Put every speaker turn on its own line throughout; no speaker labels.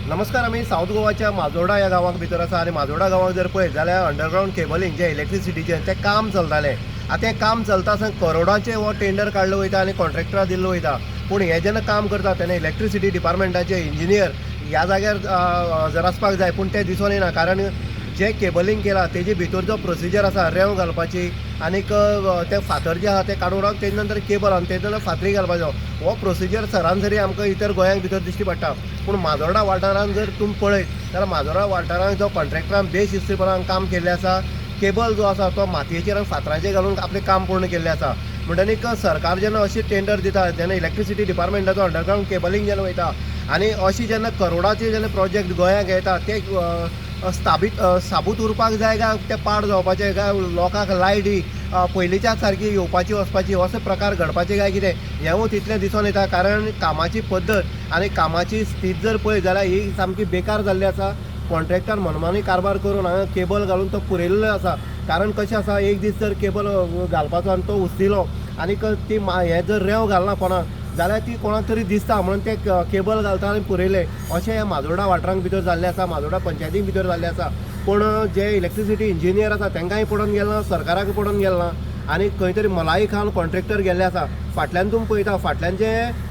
नमस्कार. आम्ही साऊथ गोवाच्या माजोर्डा ह्या गांवाक भितर आसा आनी माजोर्डा गांवाक जर पळयत जाल्यार अंडरग्रावंड केबलिंग जे इलेक्ट्रिसिटीचें तें काम चलतालें. आतां तें काम चलता आसतना करोडाचें हो टेंडर काडलो वयता आनी कॉन्ट्रॅक्टरा दिल्लो वयता. पूण हें जेन्ना काम करता तेन्ना इलेक्ट्रिसिटी डिपार्टमेंटाचे इंजिनियर ह्या जाग्यार हजर आसपाक जाय, पूण तें दिसून येना. कारण जें केबलिंग केलां तेजे भितर जो प्रोसिजर आसा रेंव घालपाची आनीक तें फातर जें आसा तें काडून उडोवप, तेजे नंतर केबल आनी तेजे नंतर फातरी घालपाचो हो प्रोसिजर सरासरी आमकां इतर गोंयांक भितर दिश्टी पडटा. पूण माजोर्डा वाठारांत जर तुमी पळयत जाल्यार माजोर्डा वाठारांत जो कॉन्ट्रॅक्टरान बेशिस्तपणान काम केल्लें आसा, केबल जो आसा तो मातयेचेर आनी फातराचेर घालून आपलें काम पूर्ण केल्लें आसा. म्हणटनीक सरकार जेन्ना अशी टेंडर दिता, जेन्ना इलेक्ट्रिसिटी डिपार्टमेंटाचो अंडरग्रावंड केबलिंग जेन्ना वयता आनी अशी जेन्ना करोडाचे जेन्ना प्रोजेक्ट गोंयांक येता ते साबूत उरपाक जाय काय ते पाड जावपाचे काय लोकांक लायटी पयलींच्या सारकी येवपाची वचपाची असो प्रकार घडपाचे काय कितें हेंवूय तितलें दिसून येता. कारण कामाची पद्दत आनी कामाची स्थिती जर पळयत जाल्यार ही सामकी बेकार जाल्ली आसा. कॉन्ट्रॅक्टर मनमानी कारभार करून हांगा केबल घालून तो पुरयल्लो आसा. कारण कशें आसा, एक दीस जर केबल घालपाचो आनी तो हुसदिलो आनीक ती हें जर रेंव घालना कोणाक जाल्यार ती कोणाक तरी दिसता म्हणून ते केबल घालता आनी पुरयले अशें ह्या माजोर्डा वाठारांक भितर जाल्लें आसा, माजोर्डा पंचायतीक भितर जाल्लें आसा. पूण जे इलेक्ट्रिसिटी इंजिनियर आसा तांकांय पडोवन गेलें ना, सरकाराक पडोवन गेलें ना आनी खंय तरी मलाई खावन कॉन्ट्रॅक्टर गेल्ले आसा. फाटल्यान तुमी पळयता फाटल्यान जे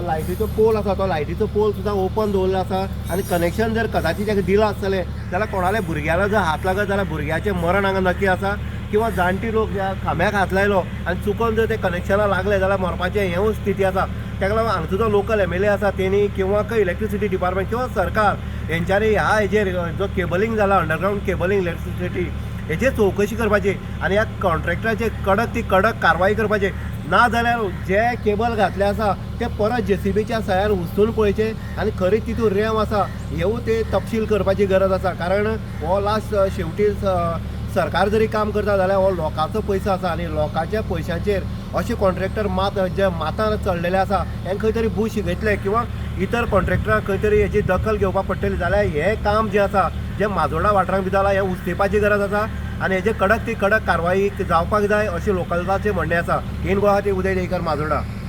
लायटीचो पोल आसा तो लायटीचो पोल सुद्दां ओपन दवरलो आसा आनी कनेक्शन जर कदाचित ताका दिलां आसतलें जाल्यार कोणाल्या भुरग्याला जर हात लागत जाल्यार भुरग्याचें मरण हांगा नक्की आसा. किंवा जाणटी लोक ज्या खांब्याक हात लायलो आनी चुकोन जर ते कनेक्शनाक लागले जाल्यार मरपाचें हेंवूय स्थिती आसा. ताका लागून हांगचो जो लोकल एम.एल.ए. आसा तेणी किंवा इलेक्ट्रिसिटी डिपार्टमेंट किंवा सरकार हेंच्यांनी ह्या हेजेर जो केबलिंग जाला अंडरग्रावंड केबलिंग इलेक्ट्रिसिटी हेजेर चवकशी करपाची आनी ह्या कॉन्ट्रॅक्टराचेर कडक कारवाई करपाची. ना जाल्यार जे केबल घातले आसा ते परत JCBच्या सहाय्यान हुसतून पळोवचे आनी खरीच तितून रेंव आसा हेवूय ते तपशील करपाची गरज आसा. कारण हो लास्ट शेवटी सरकार जरी काम करता जाल्यार हो लोकांचो पयसो आसा आनी लोकांच्या पयशांचेर अशे कॉन्ट्रॅक्टर जे मातान चडलेले आसा हेंकां खंय तरी बूश घेतले किंवा इतर कॉन्ट्रॅक्टराक खंय तरी हेची दखल घेवपाक पडटली जाल्यार हें काम जें आसा जें माजोर्डा वाठारांत भितर हें उस्तेपाची गरज आसा आनी हेजे कडक कारवाई जावपाक जाय अशें लोकलाचें म्हणणें आसा. इन गोवा उदय देयकर, माजोर्डा.